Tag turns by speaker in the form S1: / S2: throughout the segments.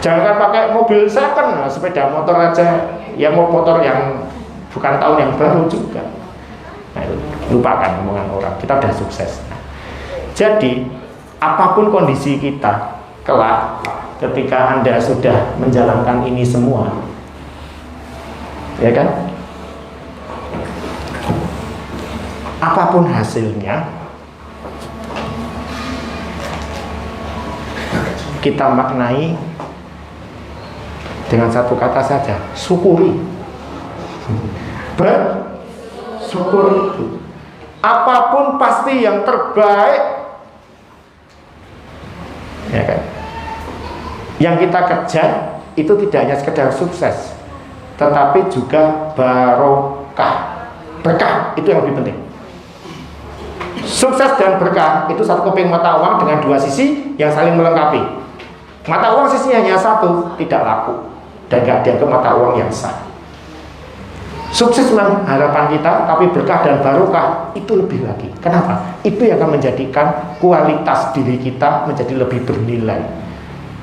S1: Jangan pakai mobil second, sepeda motor aja, ya mau motor yang bukan tahun yang baru juga. Nah, lupakan omongan orang, kita udah sukses. Jadi apapun kondisi kita kelak, ketika Anda sudah menjalankan ini semua, ya kan, apapun hasilnya, kita maknai dengan satu kata saja, syukuri. Bersyukur itu apapun pasti yang terbaik, ya kan? Yang kita kejar itu tidak hanya sekedar sukses, tetapi juga barokah. Berkah itu yang lebih penting. Sukses dan berkah itu satu keping mata uang dengan dua sisi yang saling melengkapi. Mata uang sisinya hanya satu, tidak laku dan gak dianggap mata uang yang sah. Sukses memang harapan kita, tapi berkah dan barokah itu lebih lagi. Kenapa? Itu yang akan menjadikan kualitas diri kita menjadi lebih bernilai,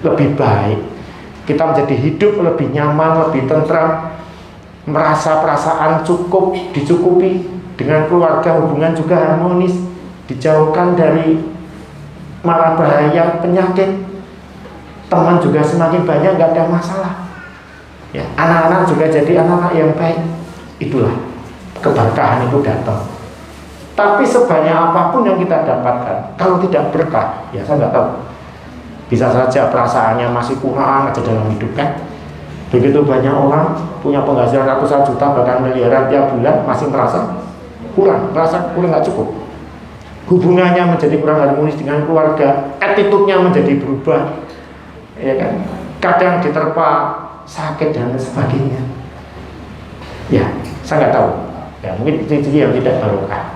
S1: lebih baik. Kita menjadi hidup lebih nyaman, lebih tentram, merasa perasaan cukup, dicukupi, dengan keluarga hubungan juga harmonis, dijauhkan dari mara bahaya penyakit, teman juga semakin banyak, nggak ada masalah. Ya, anak-anak juga jadi anak-anak yang baik. Itulah keberkahan itu datang. Tapi sebanyak apapun yang kita dapatkan, kalau tidak berkah, ya saya nggak tahu. Bisa saja perasaannya masih kurang aja dalam hidup kan. Begitu banyak orang punya penghasilan ratusan juta bahkan miliaran tiap bulan masih merasa kurang nggak cukup. Hubungannya menjadi kurang harmonis dengan keluarga, attitude-nya menjadi berubah, ya kan? Kadang diterpa sakit dan sebagainya. Ya, saya nggak tahu. Ya, mungkin itu yang tidak barokah.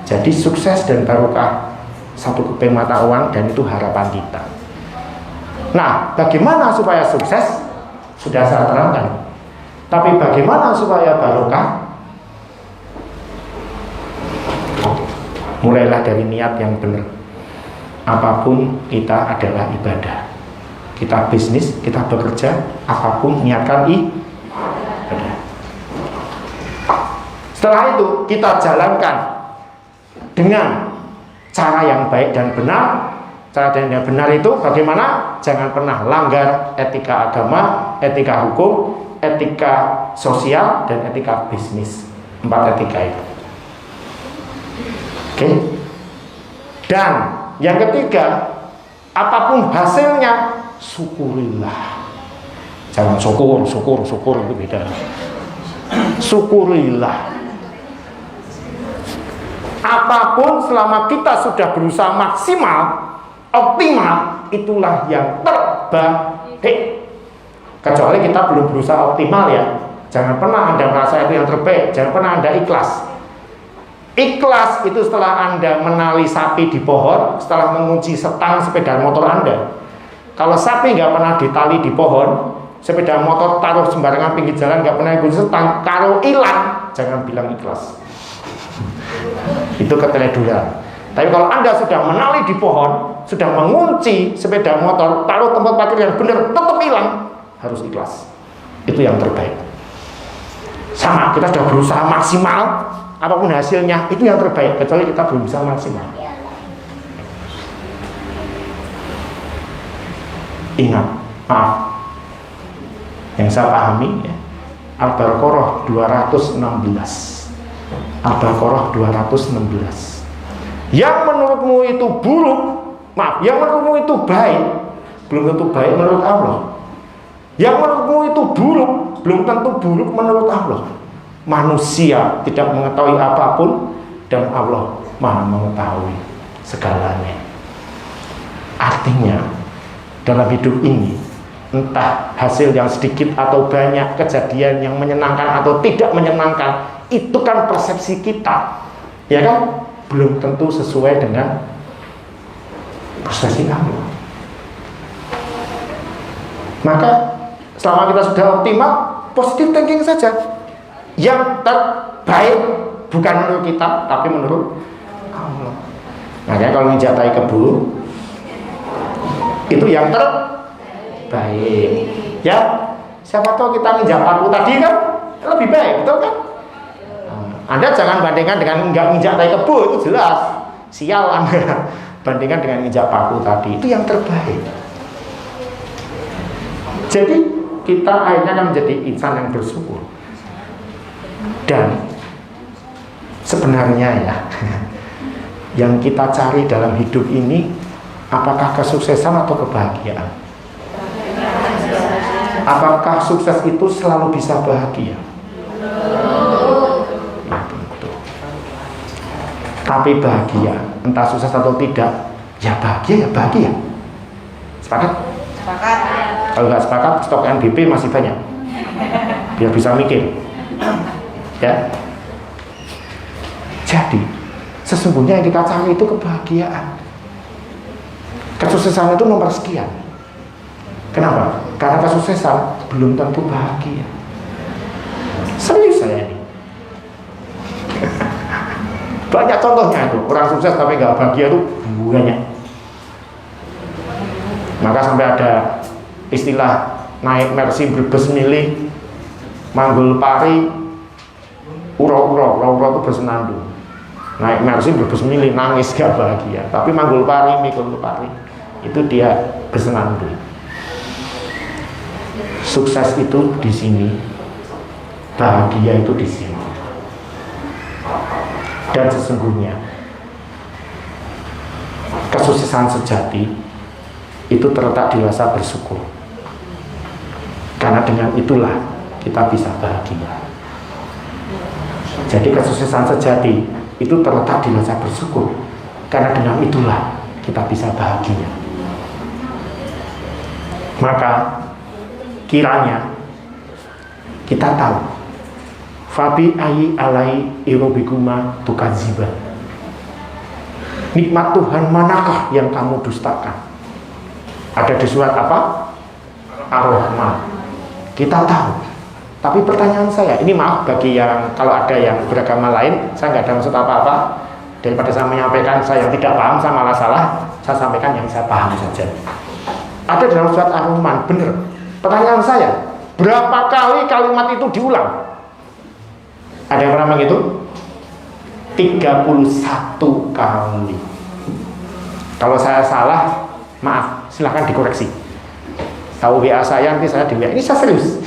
S1: Jadi sukses dan barokah satu keping mata uang, dan itu harapan kita. Nah, bagaimana supaya sukses? Sudah saya terangkan. Tapi bagaimana supaya barokah? Mulailah dari niat yang benar. Apapun kita adalah ibadah. Kita bisnis, kita bekerja, apapun niatkan ibadah. Setelah itu kita jalankan dengan cara yang baik dan benar. Cara yang benar itu bagaimana? Jangan pernah langgar etika agama, etika hukum, etika sosial, dan etika bisnis. 4 etika itu. Oke. Dan yang ketiga, apapun hasilnya, syukurilah. Jangan syukur itu beda. Syukurilah. Apapun selama kita sudah berusaha maksimal, optimal, itulah yang terbaik. Kecuali kita belum berusaha optimal ya. Jangan pernah Anda merasa itu yang terbaik. Jangan pernah Anda ikhlas. Ikhlas itu setelah Anda menali sapi di pohon, setelah mengunci setang sepeda motor Anda. Kalau sapi nggak pernah ditali di pohon, sepeda motor taruh sembarangan pinggir jalan, nggak pernah kunci setang, kalau hilang, jangan bilang ikhlas. Itu keteledoran. Tapi kalau Anda sudah menali di pohon, sudah mengunci sepeda motor, taruh tempat parkir yang benar, tetap hilang, harus ikhlas. Itu yang terbaik. Sama, kita sudah berusaha maksimal, apapun hasilnya, itu yang terbaik. Kecuali kita belum bisa maksimal. Ingat, maaf, yang saya pahami ya, Al-Baqarah 216. Al-Baqarah 216. Yang menurutmu itu buruk, maaf, yang menurutmu itu baik, belum tentu baik menurut Allah. Yang menurutmu itu buruk, belum tentu buruk menurut Allah. Manusia tidak mengetahui apapun, dan Allah Maha mengetahui segalanya. Artinya, dalam hidup ini, entah hasil yang sedikit atau banyak, kejadian yang menyenangkan atau tidak menyenangkan, itu kan persepsi kita, ya kan? Belum tentu sesuai dengan persepsi kamu. Maka selama kita sudah optimal, positive thinking saja. Yang terbaik bukan menurut kita, tapi menurut Allah. Makanya kalau menjatai kebun, itu yang terbaik. baik. Ya, siapa tahu kita nginjak paku tadi kan lebih baik, betul kan? Anda jangan bandingkan dengan nggak nginjak tai kebo, itu jelas sial Anda. Bandingkan dengan nginjak paku tadi, itu yang terbaik. Jadi kita akhirnya akan menjadi insan yang bersyukur. Dan sebenarnya ya, yang kita cari dalam hidup ini, apakah kesuksesan atau kebahagiaan? Apakah sukses itu selalu bisa bahagia? Tapi bahagia, entah sukses atau tidak, ya bahagia ya bahagia. Sepakat?
S2: Sepakat.
S1: Kalau nggak sepakat, stok NBP masih banyak, biar bisa mikir. Ya. Jadi sesungguhnya yang kita cari itu kebahagiaan. Kesuksesan itu nomor sekian. Kenapa? Karena kesuksesan belum tentu bahagia. Serius saya ini. Banyak contohnya itu, orang sukses tapi nggak bahagia itu banyak. Maka sampai ada istilah naik Mercy berbes milih, manggul pari, uro-uro itu bersenandung. Naik Mercy berbes milih, nangis gak bahagia. Tapi manggul pari, mikul pari, itu dia bersenandung. Sukses itu di sini, bahagia itu di sini. Dan sesungguhnya kesuksesan sejati itu terletak di rasa bersyukur. Karena dengan itulah kita bisa bahagia. Jadi kesuksesan sejati itu terletak di rasa bersyukur. Karena dengan itulah kita bisa bahagia. Maka kiranya kita tahu Fabi ayi alai irobikuma tukadziban. Nikmat Tuhan manakah yang kamu dustakan? Ada di surat apa? Ar-Rahman. Kita tahu. Tapi pertanyaan saya, ini maaf bagi yang kalau ada yang beragama lain, saya nggak ada maksud apa-apa. Daripada saya menyampaikan saya yang tidak paham, saya malah salah. Saya sampaikan yang saya paham saja. Ada dalam surat Ar-Rahman, benar. Pertanyaan saya, berapa kali kalimat itu diulang? Ada yang pernah begitu? 31 kali. Kalau saya salah, maaf, silahkan dikoreksi. Tahu WA saya, nanti saya di WA. Ini saya serius.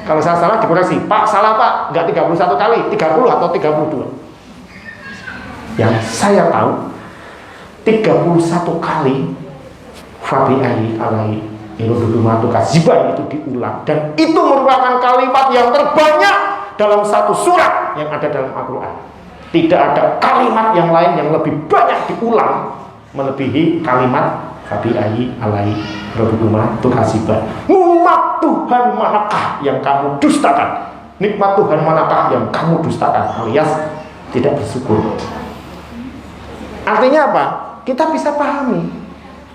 S1: Kalau saya salah, dikoreksi. Pak, salah Pak, enggak 31 kali, 30 atau 32. Yang saya tahu, 31 kali Fabi'ahi alai ilududumatu kaziban itu diulang. Dan itu merupakan kalimat yang terbanyak dalam satu surat yang ada dalam Al-Quran. Tidak ada kalimat yang lain yang lebih banyak diulang melebihi kalimat Fabi'ahi alai ilududumatu kaziban. Nikmat Tuhan manakah yang kamu dustakan? Nikmat Tuhan manakah yang kamu dustakan? Alias tidak bersyukur. Artinya apa? Kita bisa pahami.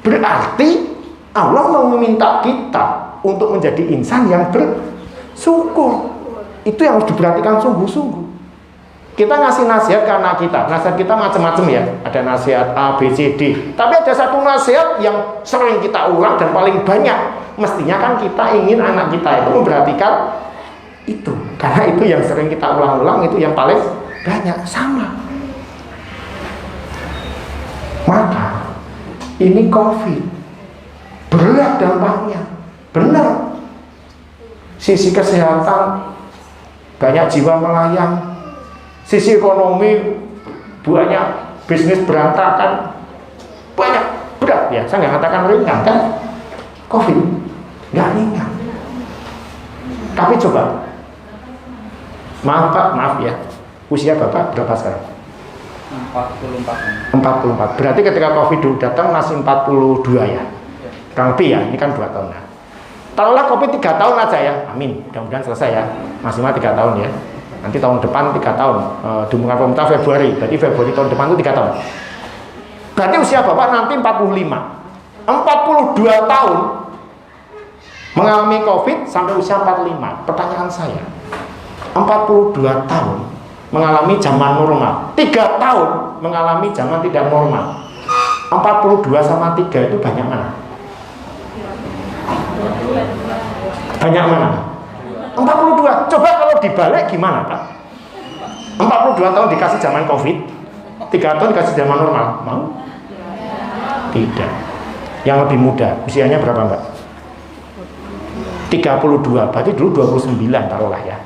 S1: Berarti Allah mau meminta kita untuk menjadi insan yang bersyukur. Itu yang harus diperhatikan sungguh-sungguh. Kita ngasih nasihat ke anak kita. Nasihat kita macam-macam ya. Ada nasihat A, B, C, D. Tapi ada satu nasihat yang sering kita ulang dan paling banyak. Mestinya kan kita ingin anak kita itu memperhatikan itu. Karena itu yang sering kita ulang-ulang, itu yang paling banyak. Sama. Maka ini COVID berat dampaknya. Benar. Sisi kesehatan banyak jiwa melayang, sisi ekonomi banyak bisnis berantakan, banyak berat ya. Saya nggak katakan ringan kan, COVID nggak ringan. Tapi coba, maaf Pak, maaf ya, usia Bapak berapa sekarang? 44. Berarti ketika COVID dulu datang masih 42 ya, kurang lebih ya. Ini kan 2 tahun lah. Taruhlah COVID 3 tahun aja ya, amin, mudah-mudahan selesai ya. Maksimal 3 tahun ya. Nanti tahun depan 3 tahun, diumumkan pemerintah Februari, berarti Februari tahun depan itu 3 tahun. Berarti usia Bapak nanti 45. 42 tahun mengalami COVID sampai usia 45. Pertanyaan saya, 42 tahun mengalami zaman normal, 3 tahun mengalami zaman tidak normal. 42 sama 3 itu banyak mana? Banyak mana? 42. Coba kalau dibalik gimana Pak? 42 tahun dikasih zaman COVID, 3 tahun dikasih zaman normal, mau? Tidak. Yang lebih muda, usianya berapa Mbak? 32, berarti dulu 29 taruhlah ya.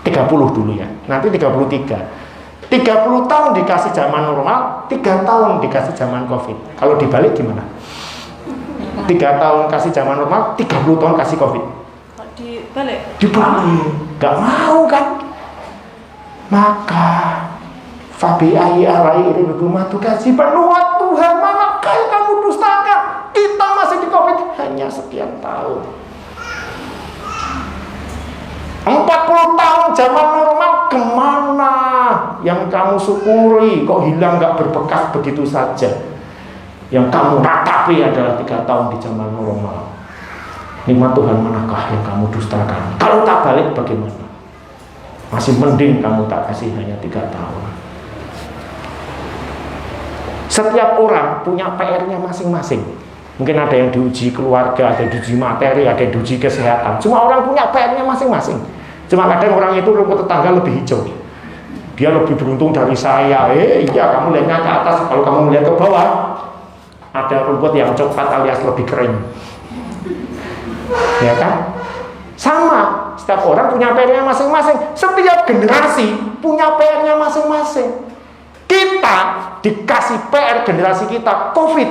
S1: 30 dulu ya, nanti 33. 30 tahun dikasih zaman normal, 3 tahun dikasih zaman COVID. Kalau dibalik gimana? 3 tahun kasih zaman normal, 30 tahun kasih COVID.
S2: Dibalik?
S1: Dibalik. Gak mau kan? Maka Fabi'ayi alai rumah kasih penuh Tuhan, manakah yang kamu dustakan? Kita masih di COVID hanya sekian tahun. 40 tahun zaman normal kemana yang kamu syukuri? Kok hilang gak berbekas begitu saja? Yang kamu ratapi adalah 3 tahun di zaman normal. Nikmat Tuhan manakah yang kamu dustakan? Kalau tak balik bagaimana? Masih mending kamu tak kasih hanya 3 tahun. Setiap orang punya PR-nya masing-masing. Mungkin ada yang diuji keluarga, ada yang diuji materi, ada yang diuji kesehatan. Semua orang punya PR-nya masing-masing. Cuma kadang orang itu rumput tetangga lebih hijau. Dia lebih beruntung dari saya. Iya, kamu lihatnya ke atas, kalau kamu melihat ke bawah ada rumput yang coklat alias lebih kering. Ya kan? Sama, setiap orang punya PR-nya masing-masing. Setiap generasi punya PR-nya masing-masing. Kita dikasih PR generasi kita COVID,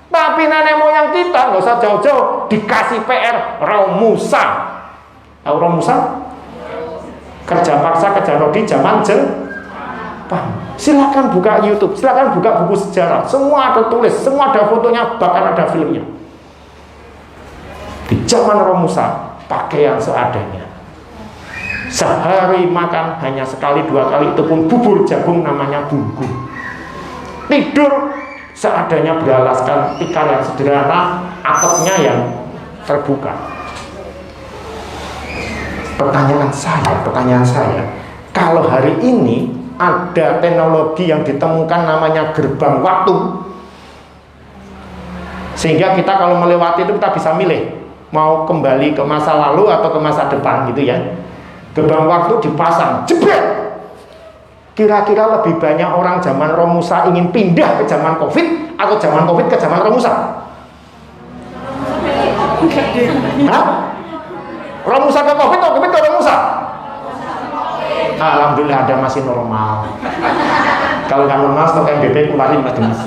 S1: tapi nenek moyang kita nggak usah jauh-jauh dikasih PR Raum Musa. Tahu Raum Musa? Kerja paksa, kerja rodi zaman Jepang. Silakan buka YouTube, silakan buka buku sejarah. Semua ada tulis, semua ada fotonya, bahkan ada filmnya. Di zaman Raum Musa, pakaian seadanya. Sehari makan hanya sekali 2 kali, itu pun bubur jagung namanya bungku. Tidur seadanya beralaskan tikar yang sederhana, atapnya yang terbuka. Pertanyaan saya, kalau hari ini ada teknologi yang ditemukan namanya gerbang waktu, sehingga kita kalau melewati itu kita bisa milih mau kembali ke masa lalu atau ke masa depan gitu ya. Gerbang waktu dipasang, jebret. Kira-kira lebih banyak orang zaman Raum Musa ingin pindah ke zaman COVID atau zaman COVID ke zaman Raum Musa? Hah? Raum Musa ke COVID atau COVID ke Raum Musa? Alhamdulillah ada masih normal. Kalau nggak normal stok MBP keluarin mas.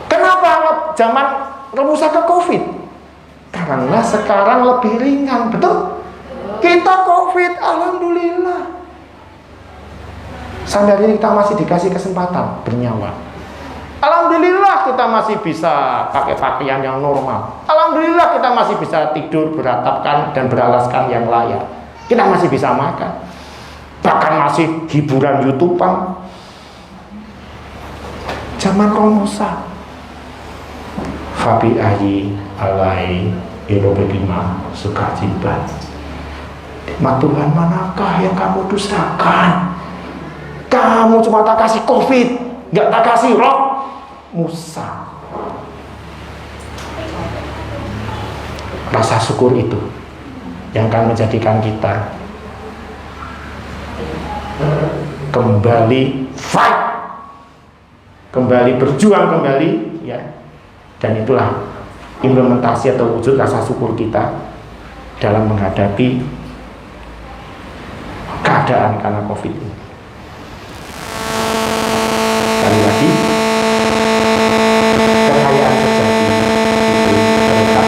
S1: Kenapa zaman Raum Musa ke COVID? Karena sekarang lebih ringan, betul? Kita COVID, alhamdulillah. Sampai hari ini kita masih dikasih kesempatan bernyawa. Alhamdulillah kita masih bisa pakai pakaian yang normal. Alhamdulillah kita masih bisa tidur beratapkan dan beralaskan yang layak. Kita masih bisa makan. Bahkan masih hiburan YouTubean. Zaman Raum Musa. Fabi'ayi alai irobekima sukacita. Nikmat Tuhan manakah yang kamu dustakan? Kamu cuma tak kasih COVID, nggak tak kasih Raum Musa. Rasa syukur itu yang akan menjadikan kita kembali fight, kembali berjuang kembali ya. Dan itulah implementasi atau wujud rasa syukur kita dalam menghadapi keadaan karena COVID ini. Sekali lagi, kekayaan sejati itu terletak